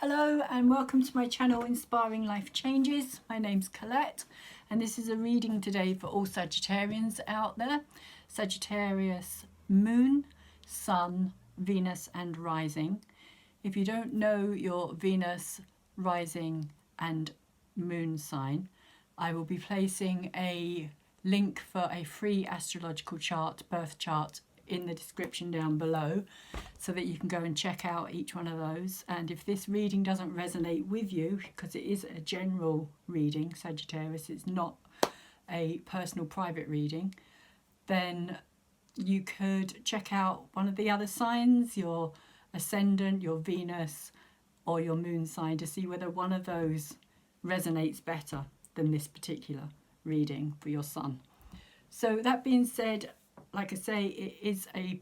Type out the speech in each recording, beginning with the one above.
Hello and welcome to my channel Inspiring Life Changes. My name's Colette and this is a reading today for all Sagittarians out there. Sagittarius Moon, Sun, Venus and Rising. If you don't know your Venus, Rising and Moon sign, I will be placing a link for a free astrological chart, birth chart, in the description down below so that you can go and check out each one of those. And if this reading doesn't resonate with you, because it is a general reading, Sagittarius, it's not a personal private reading, then you could check out one of the other signs, your ascendant, your Venus or your moon sign, to see whether one of those resonates better than this particular reading for your sun. So that being said, like I say, it is a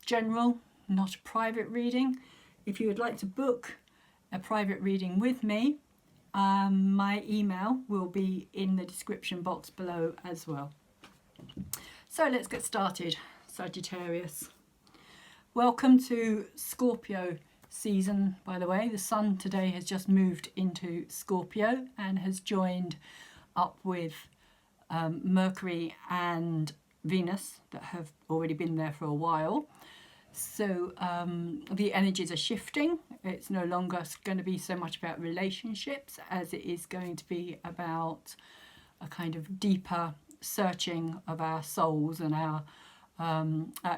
general, not a private reading. If you would like to book a private reading with me, my email will be in the description box below as well. So let's get started, Sagittarius. Welcome to Scorpio season, by the way. The sun today has just moved into Scorpio and has joined up with Mercury and Venus that have already been there for a while. So the energies are shifting. It's no longer going to be so much about relationships as it is going to be about a kind of deeper searching of our souls and our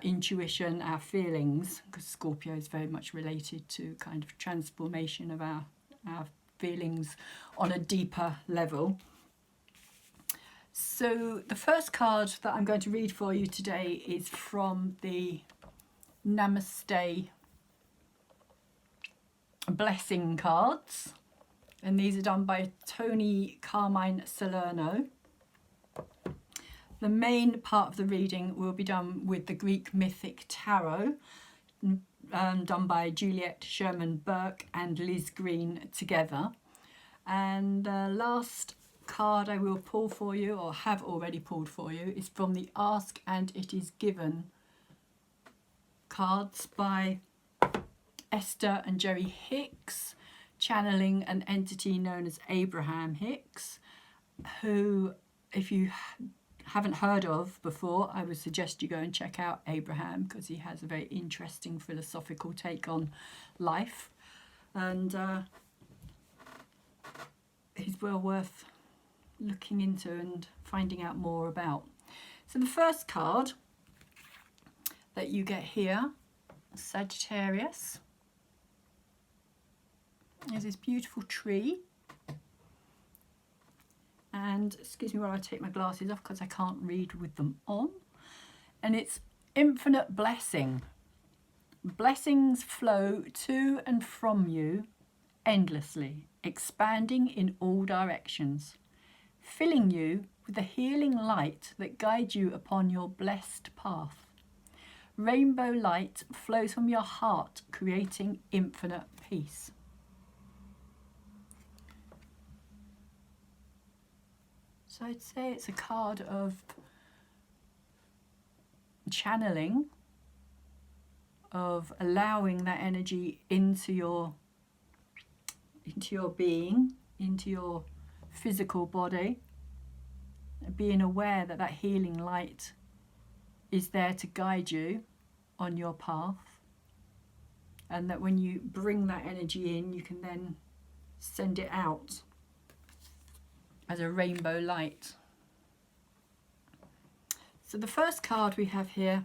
intuition, our feelings, because Scorpio is very much related to kind of transformation of our feelings on a deeper level. So the first card that I'm going to read for you today is from the Namaste Blessing cards. And these are done by Tony Carmine Salerno. The main part of the reading will be done with the Greek Mythic Tarot, done by Juliet Sherman Burke and Liz Green together. And the last card I will pull for you, or have already pulled for you, is from the Ask and It Is Given cards by Esther and Jerry Hicks, channeling an entity known as Abraham Hicks, who, if you haven't heard of before, I would suggest you go and check out Abraham, because he has a very interesting philosophical take on life, and he's well worth looking into and finding out more about. So the first card that you get here, Sagittarius, is this beautiful tree. And excuse me while I take my glasses off because I can't read with them on. And it's infinite blessing. Blessings flow to and from you endlessly, expanding in all directions, filling you with the healing light that guides you upon your blessed path. Rainbow light flows from your heart, creating infinite peace. So I'd say it's a card of channeling, of allowing that energy into your being, into your physical body, being aware that that healing light is there to guide you on your path, and that when you bring that energy in, you can then send it out as a rainbow light. So the first card we have here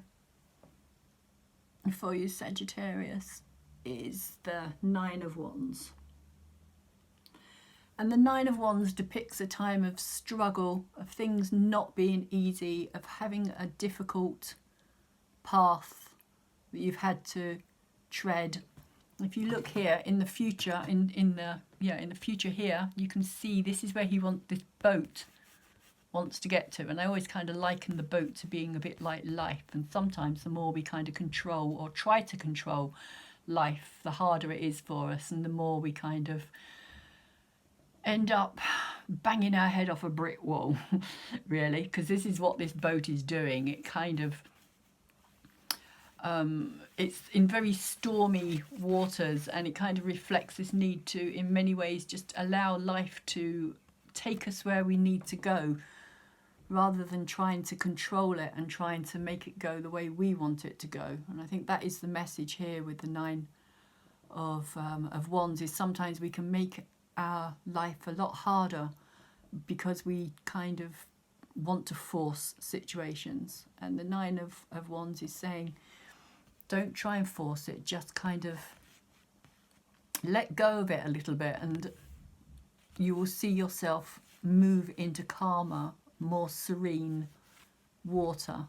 for you, Sagittarius, is the Nine of Wands. And the Nine of Wands depicts a time of struggle, of things not being easy, of having a difficult path that you've had to tread. If you look here in the future, in the future here, you can see this is where this boat wants to get to. And I always kind of liken the boat to being a bit like life. And sometimes the more we kind of control or try to control life, the harder it is for us, and the more we kind of end up banging our head off a brick wall, really, because this is what this boat is doing. It kind of It's in very stormy waters, and it kind of reflects this need to, in many ways, just allow life to take us where we need to go, rather than trying to control it and trying to make it go the way we want it to go. And I think that is the message here with the Nine of Wands, is sometimes we can make our life a lot harder because we kind of want to force situations. And the Nine of Wands is saying, don't try and force it, just kind of let go of it a little bit, and you will see yourself move into calmer, more serene water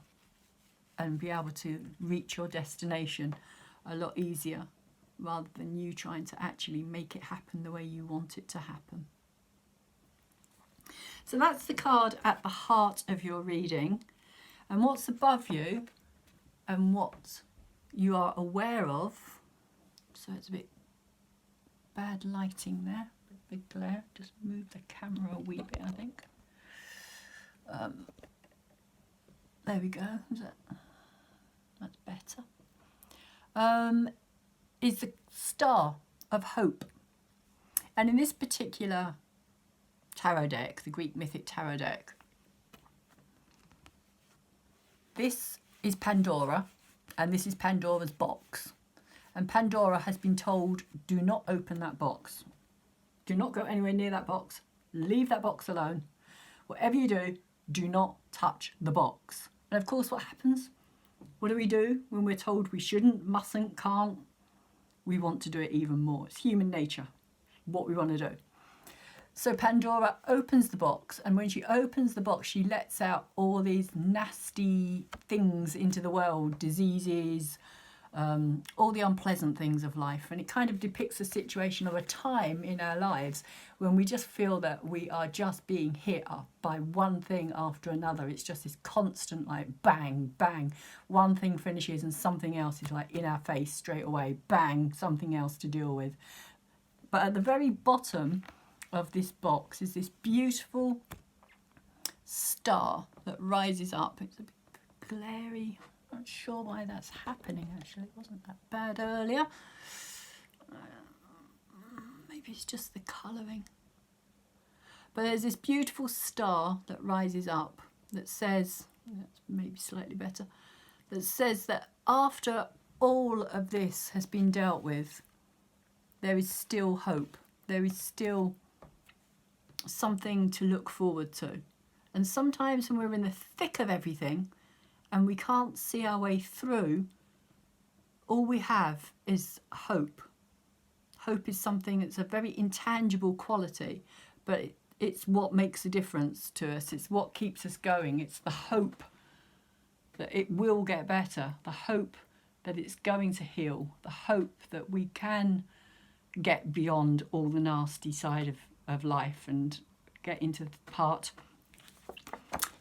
and be able to reach your destination a lot easier, rather than you trying to actually make it happen the way you want it to happen. So that's the card at the heart of your reading, and what's above you and what you are aware of. So it's a bit bad lighting there, big glare. Just move the camera a wee bit, I think. There we go. That's better. Is the Star of Hope, and in this particular tarot deck, the Greek mythic tarot deck, this is Pandora, and this is Pandora's box, and Pandora has been told, do not open that box, do not go anywhere near that box, leave that box alone, whatever you do, do not touch the box. And of course, what happens? What do we do when we're told we shouldn't, mustn't, can't? We want to do it even more. It's human nature, what we want to do. So Pandora opens the box, and when she opens the box, she lets out all these nasty things into the world, diseases, all the unpleasant things of life. And it kind of depicts a situation of a time in our lives when we just feel that we are just being hit up by one thing after another. It's just this constant, like, bang, bang. One thing finishes and something else is like in our face straight away. Bang, something else to deal with. But at the very bottom of this box is this beautiful star that rises up. It's a bit glary. Not sure why that's happening, actually. It wasn't that bad earlier. Maybe it's just the colouring. But there's this beautiful star that rises up that says, that's maybe slightly better, that says that after all of this has been dealt with, there is still hope. There is still something to look forward to. And sometimes when we're in the thick of everything and we can't see our way through, all we have is hope. Hope is something that's a very intangible quality, but it's what makes a difference to us. It's what keeps us going. It's the hope that it will get better, the hope that it's going to heal, the hope that we can get beyond all the nasty side of life and get into the part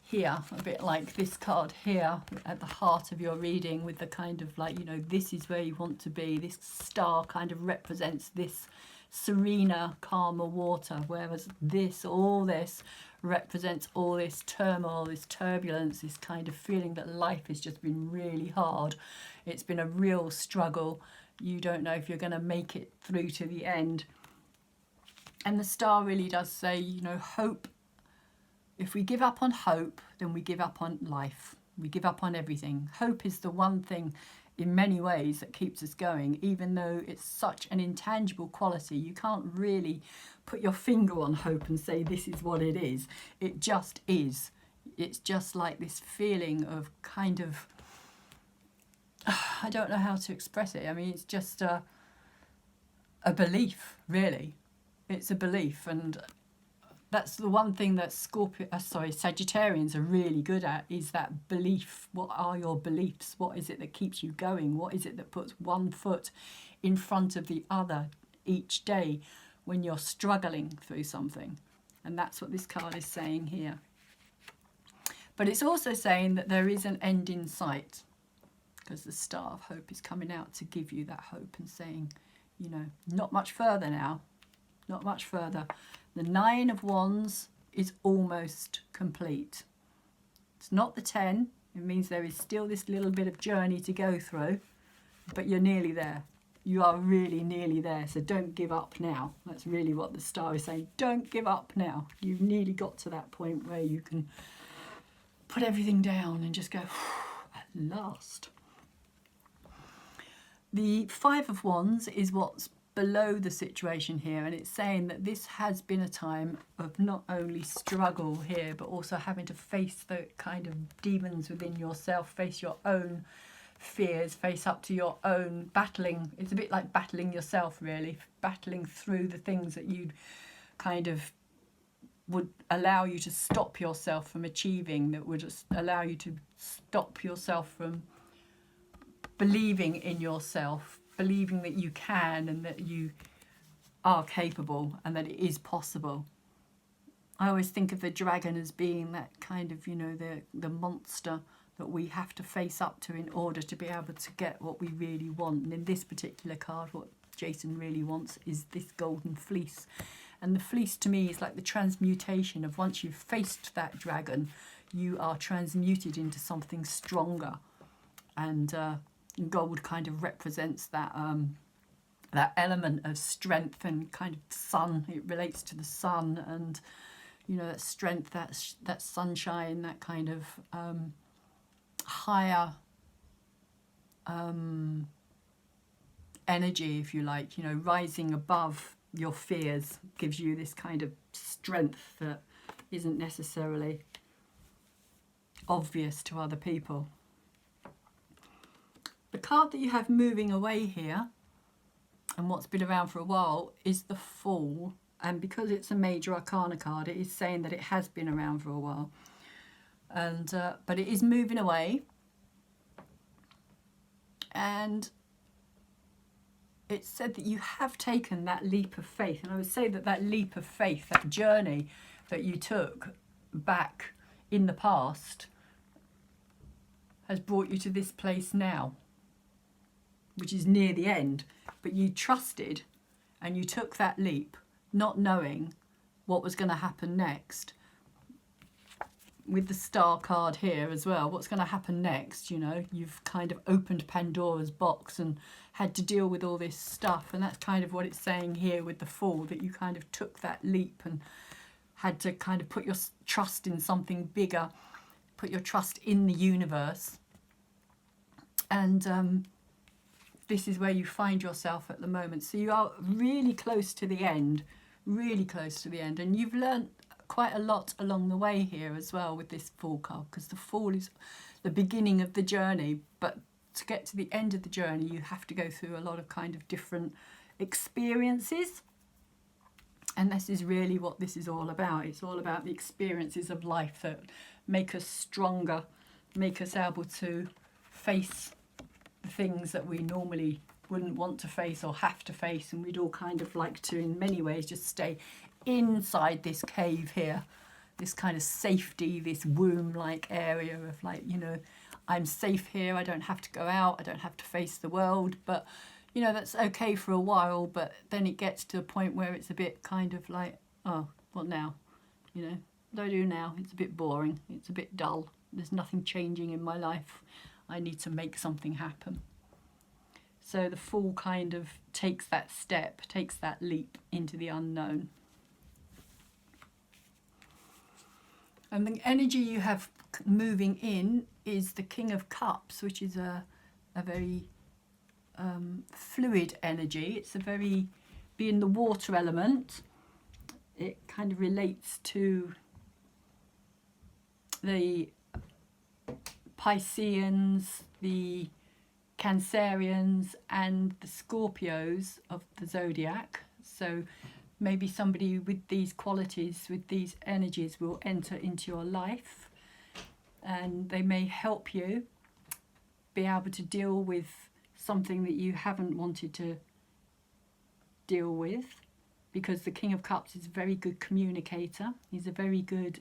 here, a bit like this card here at the heart of your reading, with the kind of like, you know, this is where you want to be. This star kind of represents this serener, calmer water, whereas all this represents all this turmoil, this turbulence, this kind of feeling that life has just been really hard. It's been a real struggle. You don't know if you're going to make it through to the end. And the star really does say, you know, hope. If we give up on hope, then we give up on life. We give up on everything. Hope is the one thing in many ways that keeps us going, even though it's such an intangible quality. You can't really put your finger on hope and say this is what it is. It just is. It's just like this feeling of kind of, I don't know how to express it. I mean, it's just a belief, really. It's a belief, and that's the one thing that Sagittarians are really good at, is that belief. What are your beliefs? What is it that keeps you going? What is it that puts one foot in front of the other each day when you're struggling through something? And that's what this card is saying here. But it's also saying that there is an end in sight, because the Star of Hope is coming out to give you that hope and saying, you know, not much further now, not much further. The Nine of Wands is almost complete. It's not the 10, It means there is still this little bit of journey to go through, but you're nearly there. You are really nearly there, so don't give up now. That's really what the star is saying. Don't give up now. You've nearly got to that point where you can put everything down and just go, at last. The Five of Wands is what's below the situation here, and it's saying that this has been a time of not only struggle here, but also having to face the kind of demons within yourself, face your own fears, face up to your own battling. It's a bit like battling yourself, really, battling through the things that you kind of would allow you to stop yourself from achieving, that would just allow you to stop yourself from believing in yourself, believing that you can and that you are capable and that it is possible. I always think of the dragon as being that kind of, you know, the monster that we have to face up to in order to be able to get what we really want. And in this particular card, what Jason really wants is this golden fleece. And the fleece to me is like the transmutation of, once you've faced that dragon, you are transmuted into something stronger. And gold kind of represents that that element of strength and kind of sun. It relates to the sun and, you know, that strength, that sunshine, that kind of higher energy, if you like, you know, rising above your fears gives you this kind of strength that isn't necessarily obvious to other people. The card that you have moving away here, and what's been around for a while, is the Fool. And because it's a major arcana card, it is saying that it has been around for a while. And but it is moving away. And it's said that you have taken that leap of faith. And I would say that that leap of faith, that journey that you took back in the past, has brought you to this place now, which is near the end. But you trusted and you took that leap, not knowing what was going to happen next. With the Star card here as well, what's going to happen next? You know, you've kind of opened Pandora's box and had to deal with all this stuff. And that's kind of what it's saying here with the Fool, that you kind of took that leap and had to kind of put your trust in something bigger, put your trust in the universe. And this is where you find yourself at the moment. So you are really close to the end, really close to the end. And you've learnt quite a lot along the way here as well with this Fool card, because the Fool is the beginning of the journey. But to get to the end of the journey, you have to go through a lot of kind of different experiences. And this is really what this is all about. It's all about the experiences of life that make us stronger, make us able to face the things that we normally wouldn't want to face or have to face, and we'd all kind of like to, in many ways, just stay inside this cave here, this kind of safety, this womb-like area of, like, you know, I'm safe here, I don't have to go out, I don't have to face the world. But, you know, that's okay for a while, but then it gets to a point where it's a bit kind of like, oh, what now? You know, what do I do now? It's a bit boring, it's a bit dull, there's nothing changing in my life. I need to make something happen. So the Fool kind of takes that step, takes that leap into the unknown. And the energy you have moving in is the King of Cups, which is a very fluid energy. It's a very, being the water element, it kind of relates to the Pisceans, the Cancerians and the Scorpios of the zodiac. So maybe somebody with these qualities, with these energies, will enter into your life, and they may help you be able to deal with something that you haven't wanted to deal with, because the King of Cups is a very good communicator. He's a very good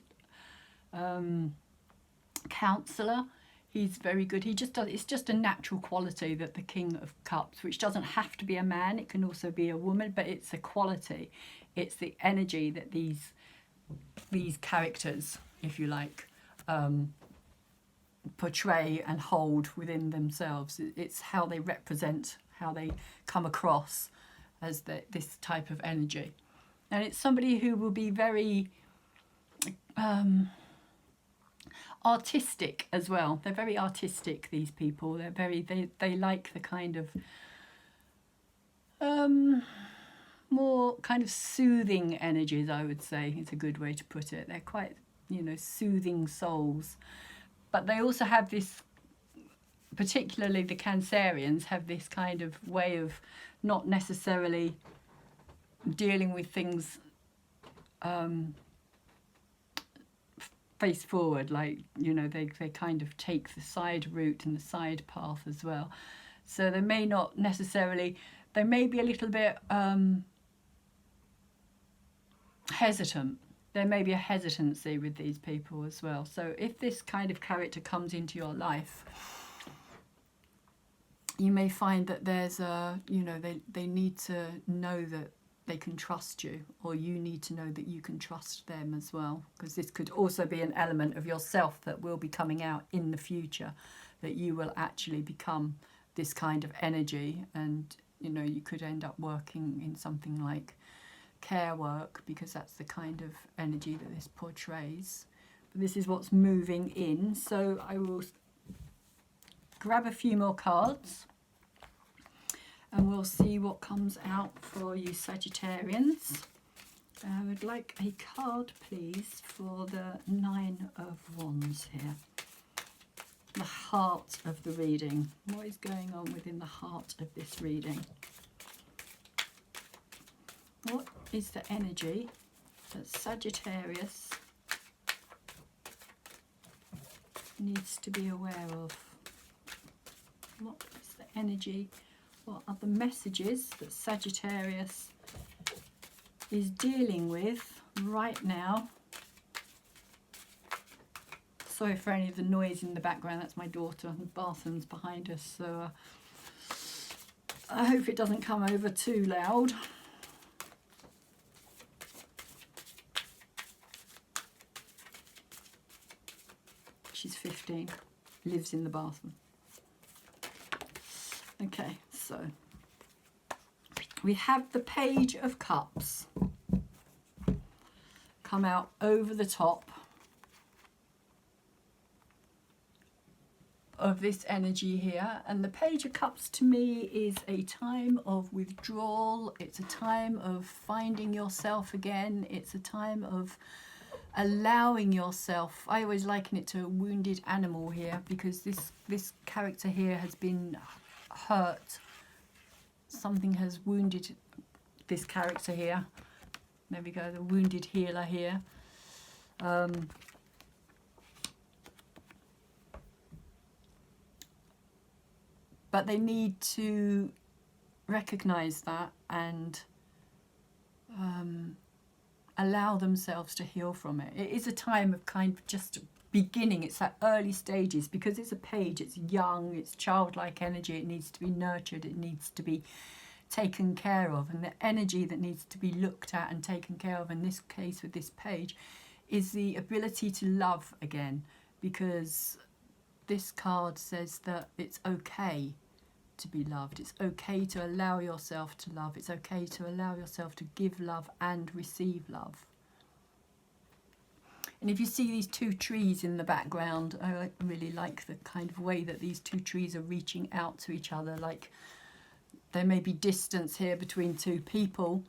counsellor. He's very good. He just does. It's just a natural quality that the King of Cups, which doesn't have to be a man, it can also be a woman, but it's a quality. It's the energy that these characters, if you like, portray and hold within themselves. It's how they represent, how they come across as this type of energy. And it's somebody who will be very artistic as well. They're very artistic, these people. They're very, they like the kind of more kind of soothing energies, I would say, is a good way to put it. They're quite, you know, soothing souls. But they also have this, particularly the Cancerians, have this kind of way of not necessarily dealing with things face forward, like, you know, they kind of take the side route and the side path as well. So they may not necessarily, they may be a little bit hesitant. There may be a hesitancy with these people as well. So if this kind of character comes into your life, you may find that there's a, you know, they need to know that they can trust you, or you need to know that you can trust them as well, because this could also be an element of yourself that will be coming out in the future, that you will actually become this kind of energy. And, you know, you could end up working in something like care work, because that's the kind of energy that this portrays. But this is what's moving in. So I will grab a few more cards and we'll see what comes out for you Sagittarians. I would like a card, please, for the Nine of Wands here. The heart of the reading. What is going on within the heart of this reading? What is the energy that Sagittarius needs to be aware of? What is the energy? What are the messages that Sagittarius is dealing with right now? Sorry for any of the noise in the background. That's my daughter. The bathroom's behind us, so I hope it doesn't come over too loud. She's 15, lives in the bathroom. Okay, so we have the Page of Cups come out over the top of this energy here. And the Page of Cups to me is a time of withdrawal. It's a time of finding yourself again. It's a time of allowing yourself. I always liken it to a wounded animal here, because this character here has been hurt. Something has wounded this character here. There we go, the wounded healer here. But they need to recognize that and allow themselves to heal from it. It is a time of kind of just beginning. It's at early stages, because it's a page, it's young, it's childlike energy. It needs to be nurtured, it needs to be taken care of. And the energy that needs to be looked at and taken care of in this case with this page is the ability to love again, because this card says that it's okay to be loved. It's okay to allow yourself to love. It's okay to allow yourself to give love and receive love. And if you see these two trees in the background, I really like the kind of way that these two trees are reaching out to each other. Like there may be distance here between two people,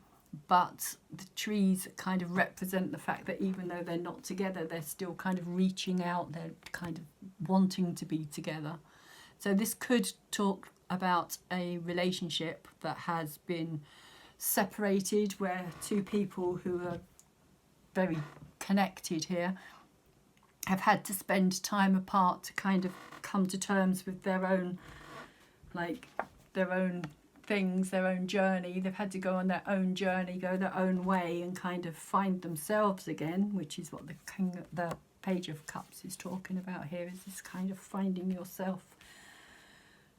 but the trees kind of represent the fact that even though they're not together, they're still kind of reaching out. They're kind of wanting to be together. So this could talk about a relationship that has been separated, where two people who are very connected here have had to spend time apart to kind of come to terms with their own, like their own things, their own journey. They've had to go on their own journey, go their own way, and kind of find themselves again, which is what the Page of Cups is talking about here, is this kind of finding yourself.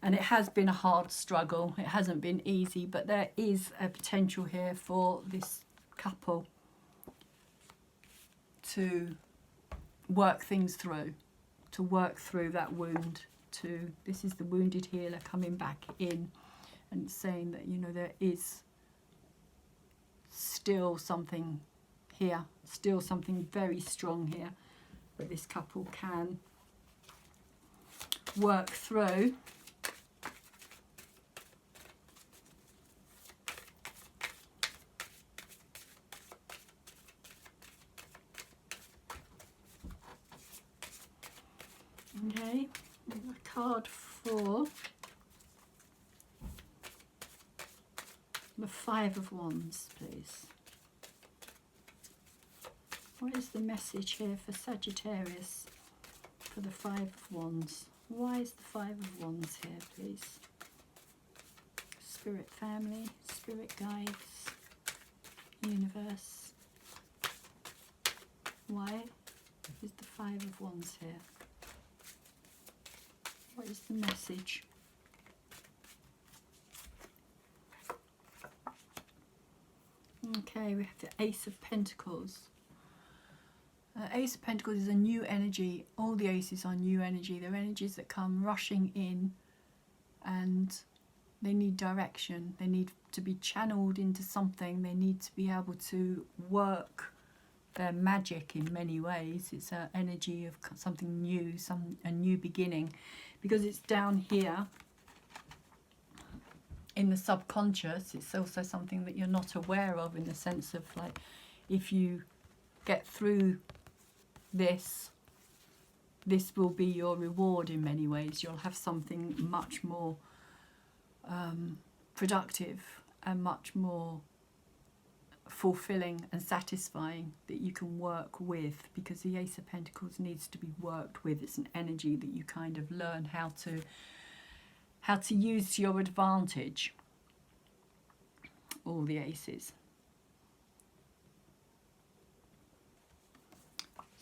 And it has been a hard struggle. It hasn't been easy, but there is a potential here for this couple to work things through. to work through that wound. This is the wounded healer coming back in and saying that, you know, there is still something here, still something very strong here, but this couple can work through. Okay, a card for the Five of Wands, please. What is the message here for Sagittarius for the Five of Wands? Why is the Five of Wands here, please? Spirit family, spirit guides, universe. Why is the Five of Wands here? What is the message? Okay, we have the Ace of Pentacles. Ace of Pentacles is a new energy. All the aces are new energy. They're energies that come rushing in and they need direction. They need to be channeled into something. They need to be able to work their magic in many ways. It's an energy of something new, a new beginning, because it's down here in the subconscious. It's also something that you're not aware of, in the sense of, like, if you get through this will be your reward in many ways. You'll have something much more productive and much more fulfilling and satisfying that you can work with, because the Ace of Pentacles needs to be worked with. It's an energy that you kind of learn how to use to your advantage. All the aces.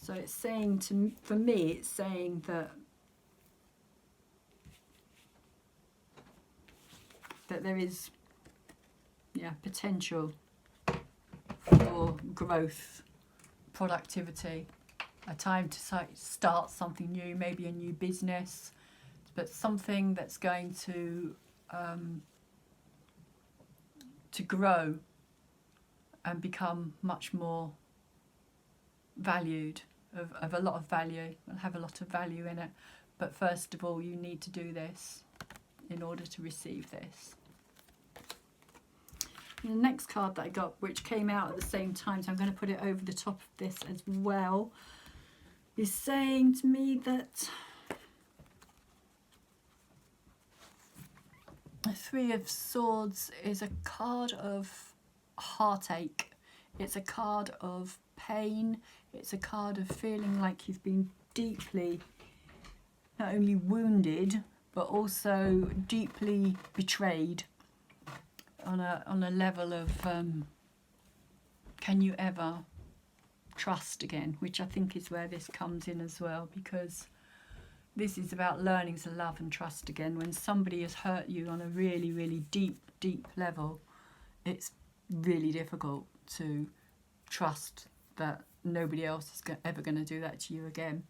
So it's saying to, for me, it's saying that there is, yeah, potential for growth, productivity, a time to start something new, maybe a new business, but something that's going to grow and become much more valued, of a lot of value. Will have a lot of value in it. But first of all, you need to do this in order to receive this. And the next card that I got, which came out at the same time, so I'm going to put it over the top of this as well, is saying to me that the Three of Swords is a card of heartache. It's a card of pain. It's a card of feeling like you've been deeply not only wounded but also deeply betrayed on a level of can you ever trust again, which I think is where this comes in as well, because this is about learning to love and trust again. When somebody has hurt you on a really, really deep level, it's really difficult to trust that nobody else is ever going to do that to you again.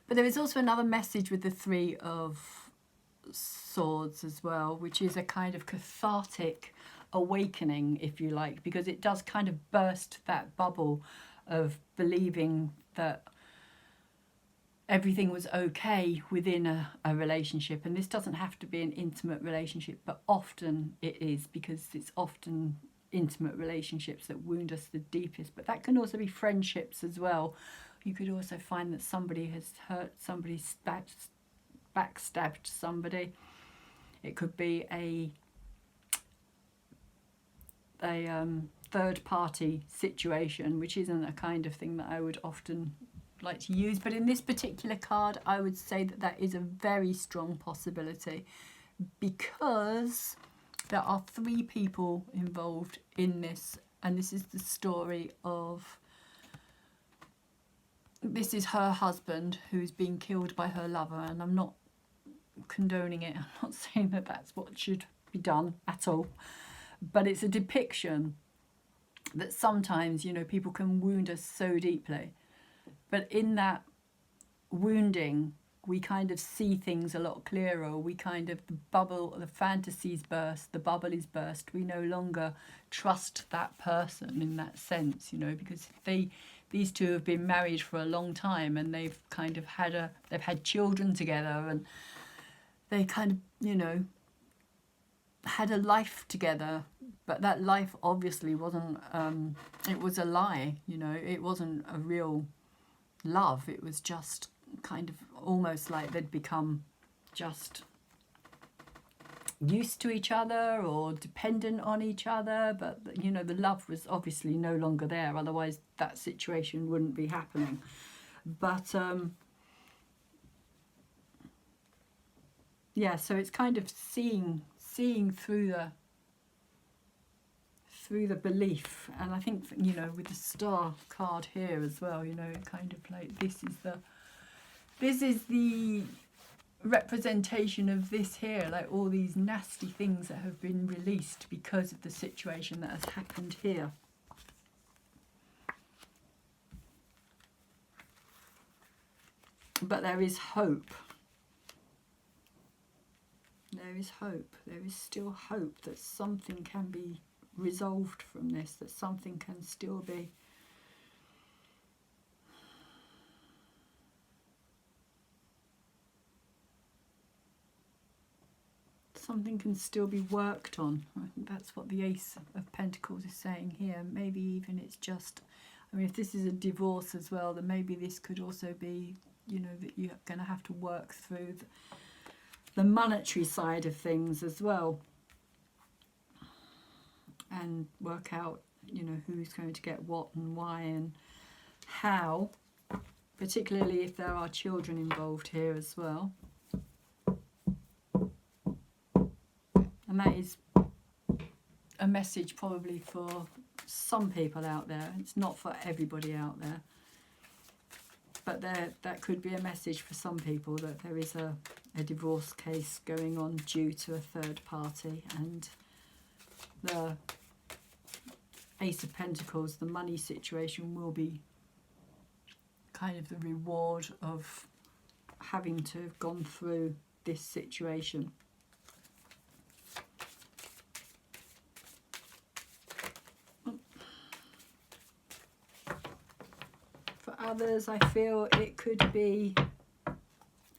But there is also another message with the Three of Swords as well, which is a kind of cathartic awakening, if you like, because it does kind of burst that bubble of believing that everything was okay within a relationship. And this doesn't have to be an intimate relationship, but often it is, because it's often intimate relationships that wound us the deepest. But that can also be friendships as well. You could also find that somebody has hurt somebody, backstabbed somebody. It could be a third party situation, which isn't a kind of thing that I would often like to use. But in this particular card, I would say that that is a very strong possibility, because there are three people involved in this, and this is the story of, this is her husband who's been killed by her lover, and I'm not condoning it, I'm not saying that that's what should be done at all, but it's a depiction that sometimes, you know, people can wound us so deeply, but in that wounding, we kind of see things a lot clearer. We kind of, the bubble, the fantasies burst, the bubble is burst. We no longer trust that person in that sense, you know, because these two have been married for a long time, and they've kind of they've had children together, and they kind of, you know, had a life together. But that life obviously wasn't, it was a lie, you know, it wasn't a real love. It was just kind of almost like they'd become just used to each other or dependent on each other, but you know, the love was obviously no longer there, otherwise that situation wouldn't be happening. But yeah, so it's kind of seeing through the belief. And I think, you know, with the star card here as well, you know, kind of like this is the representation of this here, like all these nasty things that have been released because of the situation that has happened here. But there is hope. There is hope. There is still hope that something can be resolved from this, that something can still be worked on. I think that's what the Ace of Pentacles is saying here. Maybe even it's just, I mean, if this is a divorce as well, then maybe this could also be, you know, that you're going to have to work through the monetary side of things as well, and work out, you know, who's going to get what and why and how, particularly if there are children involved here as well. And that is a message probably for some people out there. It's not for everybody out there. But that could be a message for some people, that there is a divorce case going on due to a third party. And the Ace of Pentacles, the money situation, will be kind of the reward of having to have gone through this situation. Others, I feel it could be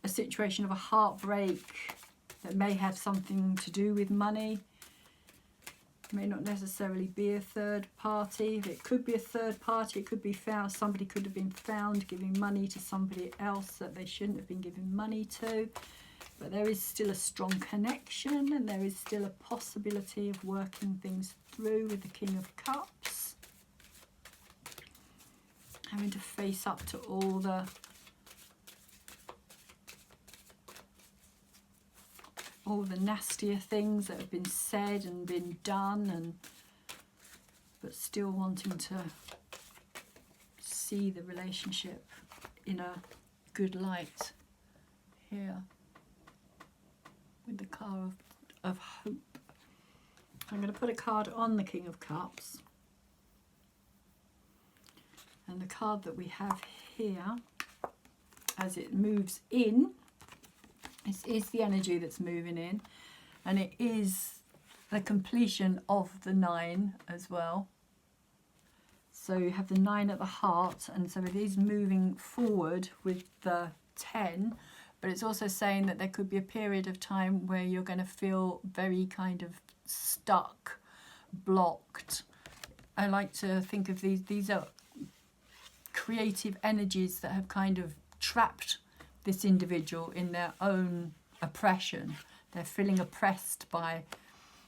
a situation of a heartbreak that may have something to do with money. It may not necessarily be a third party. It could be a third party. It could be found, somebody could have been found giving money to somebody else that they shouldn't have been giving money to. But there is still a strong connection, and there is still a possibility of working things through with the King of Cups. Having to face up to all the nastier things that have been said and been done, but still wanting to see the relationship in a good light here with the card of hope. I'm going to put a card on the King of Cups. And the card that we have here, as it moves in, is the energy that's moving in. And it is the completion of the 9 as well. So you have the 9 at the heart, and so it is moving forward with the 10. But it's also saying that there could be a period of time where you're going to feel very kind of stuck, blocked. I like to think of these are creative energies that have kind of trapped this individual in their own oppression. They're feeling oppressed by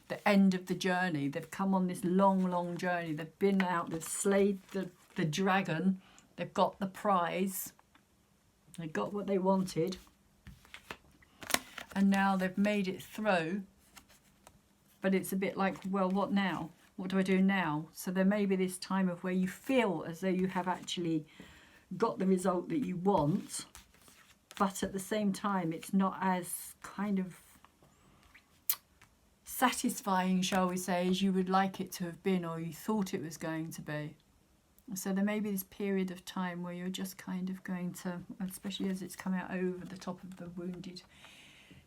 the end of the journey. They've come on this long journey. They've been out, they've slayed the dragon, they've got the prize, they got what they wanted, and now they've made it through. But it's a bit like, well, what now? What do I do now? So there may be this time of where you feel as though you have actually got the result that you want, but at the same time it's not as kind of satisfying, shall we say, as you would like it to have been, or you thought it was going to be. So there may be this period of time where you're just kind of going to, especially as it's come out over the top of the wounded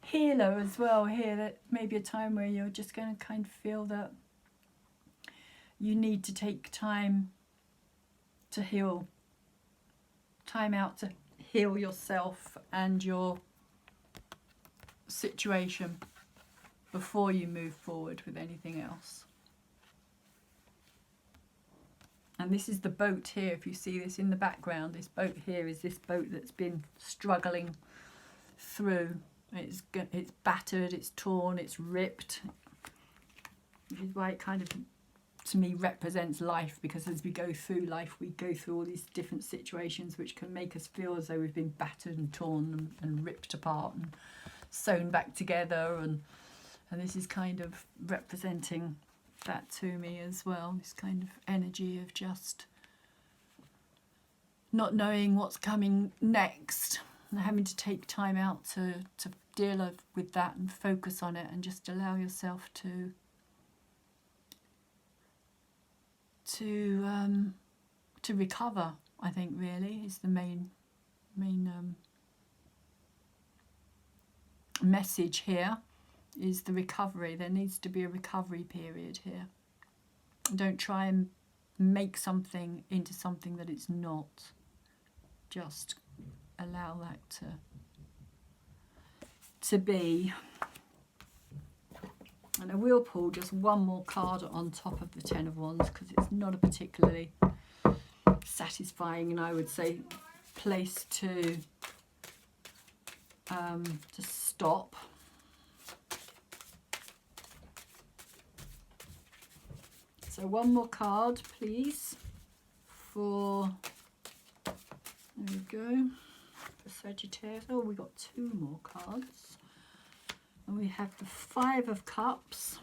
healer as well here, that may be a time where you're just going to kind of feel that you need to take time to heal, time out to heal yourself and your situation before you move forward with anything else. And this is the boat here. If you see this in the background, this boat here is this boat that's been struggling through. It's battered, it's torn, it's ripped, which is why it kind of, to me, represents life, because as we go through life, we go through all these different situations which can make us feel as though we've been battered and torn and ripped apart and sewn back together, and this is kind of representing that to me as well, this kind of energy of just not knowing what's coming next and having to take time out to deal with that and focus on it and just allow yourself to recover, I think, really is the main message here, is the recovery. There needs to be a recovery period here. Don't try and make something into something that it's not. Just allow that to be. And I will pull just one more card on top of the Ten of Wands, because it's not a particularly satisfying, and I would say, place to stop. So one more card, please, for, there we go, for Sagittarius. Oh, we got two more cards. And we have the Five of Cups,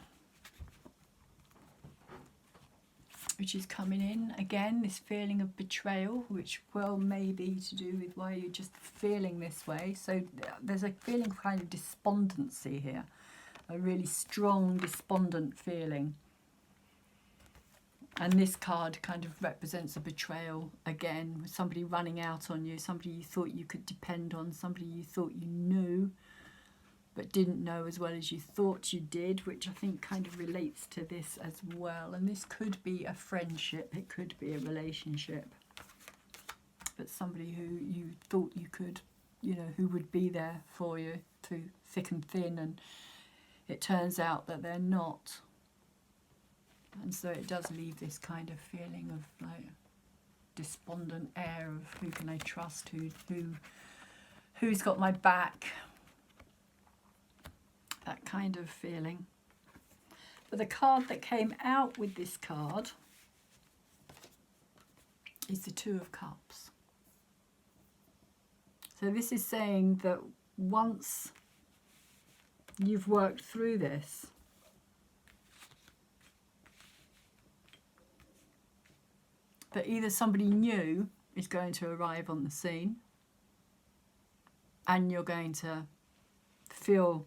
which is coming in. Again, this feeling of betrayal, which well may be to do with why you're just feeling this way. So there's a feeling of kind of despondency here, a really strong despondent feeling. And this card kind of represents a betrayal again, with somebody running out on you, somebody you thought you could depend on, somebody you thought you knew, but didn't know as well as you thought you did, which I think kind of relates to this as well. And this could be a friendship, it could be a relationship, but somebody who you thought you could, you know, who would be there for you through thick and thin, and it turns out that they're not. And so it does leave this kind of feeling of like despondent air of who can I trust, who's got my back, that kind of feeling. But the card that came out with this card is the Two of Cups. So this is saying that once you've worked through this, that either somebody new is going to arrive on the scene and you're going to feel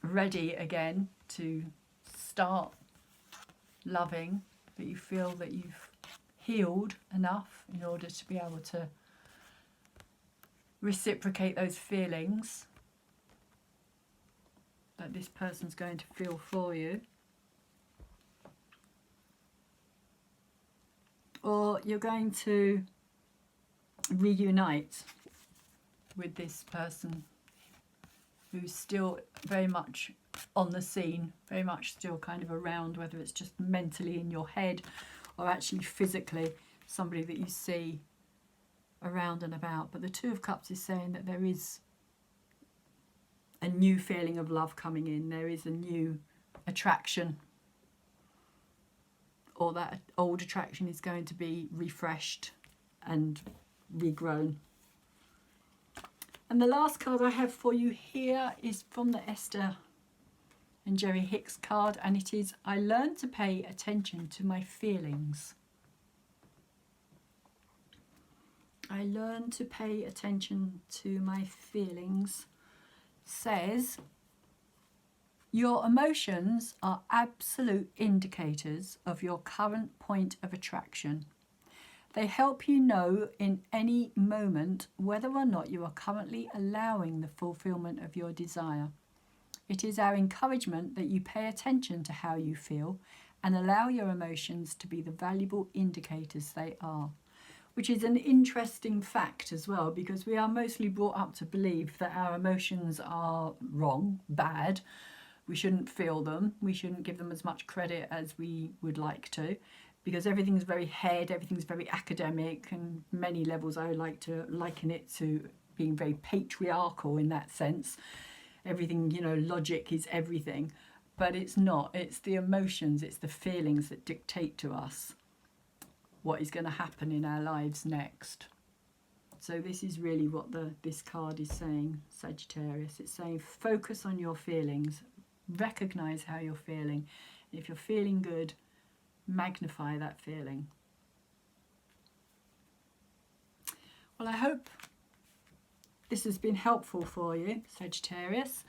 ready again to start loving, that you feel that you've healed enough in order to be able to reciprocate those feelings that this person's going to feel for you. Or you're going to reunite with this person who's still very much on the scene, very much still kind of around, whether it's just mentally in your head or actually physically, somebody that you see around and about. But the Two of Cups is saying that there is a new feeling of love coming in, there is a new attraction, or that old attraction is going to be refreshed and regrown. And the last card I have for you here is from the Esther and Jerry Hicks card, and it is, I learned to pay attention to my feelings. I learned to pay attention to my feelings. Says, your emotions are absolute indicators of your current point of attraction. They help you know in any moment whether or not you are currently allowing the fulfillment of your desire. It is our encouragement that you pay attention to how you feel and allow your emotions to be the valuable indicators they are. Which is an interesting fact as well, because we are mostly brought up to believe that our emotions are wrong, bad. We shouldn't feel them. We shouldn't give them as much credit as we would like to, because everything's very head, everything's very academic, and many levels I like to liken it to being very patriarchal in that sense. Everything, you know, logic is everything, but it's not. It's the emotions, it's the feelings that dictate to us what is going to happen in our lives next. So this is really what this card is saying, Sagittarius. It's saying focus on your feelings, recognize how you're feeling. If you're feeling good, magnify that feeling. Well, I hope this has been helpful for you, Sagittarius.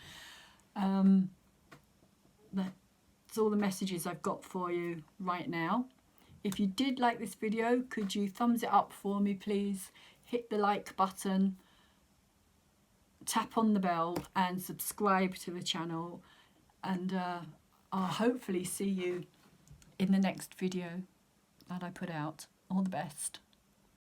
That's all the messages I've got for you right now. If you did like this video, could you thumbs it up for me, please? Hit the like button, tap on the bell and subscribe to the channel. And I'll hopefully see you in the next video that I put out. All the best.